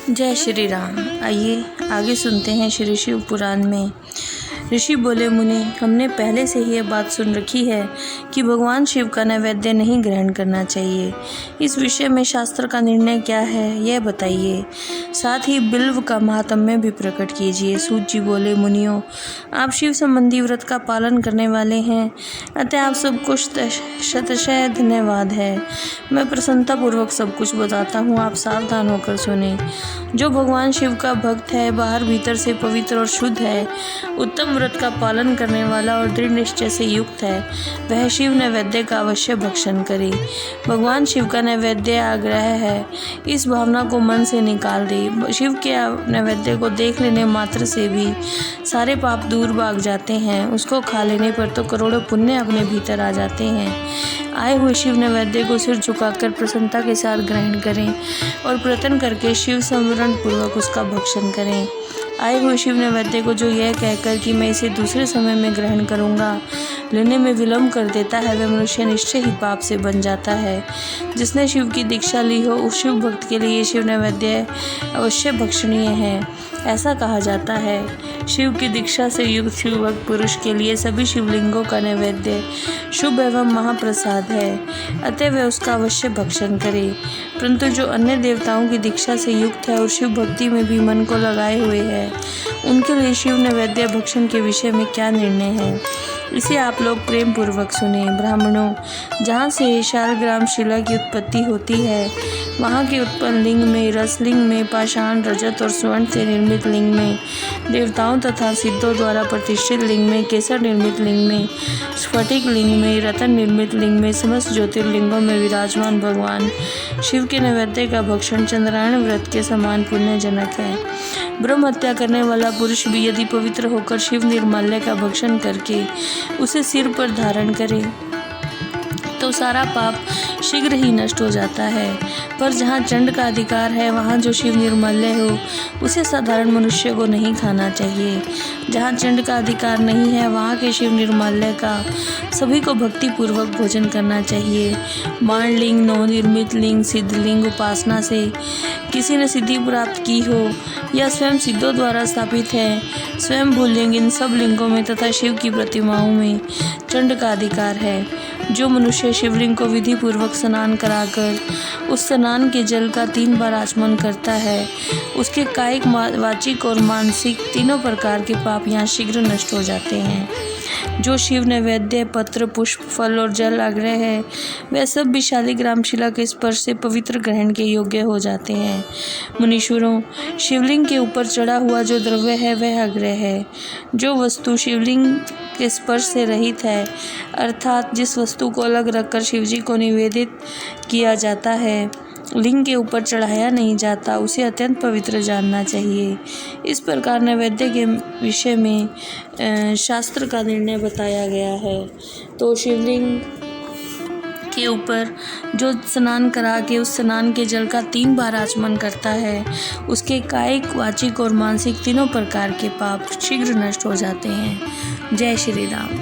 जय श्री राम। आइए आगे सुनते हैं श्री शिव पुराण में। ऋषि बोले, मुनि, हमने पहले से ही यह बात सुन रखी है कि भगवान शिव का नैवेद्य नहीं ग्रहण करना चाहिए। इस विषय में शास्त्र का निर्णय क्या है, यह बताइए। साथ ही बिल्व का महात्म्य भी प्रकट कीजिए। सूत जी बोले, मुनियों, आप शिव संबंधी व्रत का पालन करने वाले हैं, अतः आप सब कुछ शतशः धन्यवाद है। मैं प्रसन्नता पूर्वक सब कुछ बताता हूँ, आप सावधान होकर सुने। जो भगवान शिव का भक्त है, बाहर भीतर से पवित्र और शुद्ध है, उत्तम व्रत का पालन करने वाला और दृढ़ निश्चय से युक्त है, वह शिव नैवेद्य का अवश्य भक्षण करे। भगवान शिव का नैवेद्य आग्रह है, इस भावना को मन से निकाल दे। शिव के नैवेद्य को देख लेने मात्र से भी सारे पाप दूर भाग जाते हैं। उसको खा लेने पर तो करोड़ों पुण्य अपने भीतर आ जाते हैं। आए हुए शिव नैवेद्य को सिर झुकाकर प्रसन्नता के साथ ग्रहण करें और प्रयत्न करके शिव स्मरण पूर्वक उसका भक्षण करें। आए हुए शिव नैवेद्य को जो यह कहकर कि मैं इसे दूसरे समय में ग्रहण करूंगा, लेने में विलम्ब कर देता है, वह मनुष्य निश्चय ही पाप से बन जाता है। जिसने शिव की दीक्षा ली हो, उस शिव भक्त के लिए शिव नैवेद्य अवश्य भक्षणीय है। ऐसा कहा जाता है, शिव की दीक्षा से युक्त शिव भक्त पुरुष के लिए सभी शिवलिंगों का नैवेद्य शुभ एवं महाप्रसाद है, अतः वह उसका अवश्य भक्षण करे। परंतु जो अन्य देवताओं की दीक्षा से युक्त है और शिव भक्ति में भी मन को लगाए हुए है, उनके लिए शिव नैवेद्य भक्षण के विषय में क्या निर्णय है, इसे आप लोग प्रेम पूर्वक सुने। ब्राह्मणों, जहाँ से शालग्राम शिला की उत्पत्ति होती है, वहाँ के उत्पन्न लिंग में, रसलिंग में, पाषाण, रजत और स्वर्ण से निर्मित लिंग में, देवताओं तथा सिद्धों द्वारा प्रतिष्ठित लिंग में, केसर निर्मित लिंग में, स्फटिक लिंग में, रतन निर्मित लिंग में, समस्त ज्योतिर्लिंगों में विराजमान भगवान शिव के नैवेद्य का भक्षण चंद्रायण व्रत के समान पुण्यजनक है। ब्रह्म हत्या करने वाला पुरुष भी यदि पवित्र होकर शिव निर्माल्य का भक्षण करके उसे सिर पर धारण करे तो सारा पाप शीघ्र ही नष्ट हो जाता है। पर जहाँ चंड का अधिकार है, वहाँ जो शिव निर्माल्य हो, उसे साधारण मनुष्य को नहीं खाना चाहिए। जहाँ चंड का अधिकार नहीं है, वहाँ के शिव निर्माल्य का सभी को भक्ति पूर्वक भोजन करना चाहिए। बाणलिंग, नवनिर्मित लिंग, सिद्धलिंग उपासना से किसी ने सिद्धि प्राप्त की हो या स्वयं सिद्धों द्वारा स्थापित है, स्वयं भूलिंग, इन सब लिंगों में तथा शिव की प्रतिमाओं में चंड का अधिकार है। जो मनुष्य शिवलिंग को विधि पूर्वक स्नान कराकर उस स्नान के जल का 3 बार आचमन करता है, उसके कायिक, वाचिक और मानसिक तीनों प्रकार के पाप यहाँ शीघ्र नष्ट हो जाते हैं। जो शिव नैवेद्य पत्र, पुष्प, फल और जल आग्रह है, वह सब भी शालिग्राम शिला के स्पर्श से पवित्र ग्रहण के योग्य हो जाते हैं। मुनीश्वरों, शिवलिंग के ऊपर चढ़ा हुआ जो द्रव्य है, वह आग्रह है। जो वस्तु शिवलिंग के स्पर्श से रहित है, अर्थात जिस वस्तु को अलग रखकर शिवजी को निवेदित किया जाता है, लिंग के ऊपर चढ़ाया नहीं जाता, उसे अत्यंत पवित्र जानना चाहिए। इस प्रकार नैवेद्य के विषय में शास्त्र का निर्णय बताया गया है। तो शिवलिंग के ऊपर जो स्नान करा के उस स्नान के जल का 3 बार आचमन करता है, उसके कायिक, वाचिक और मानसिक तीनों प्रकार के पाप शीघ्र नष्ट हो जाते हैं। जय श्री राम।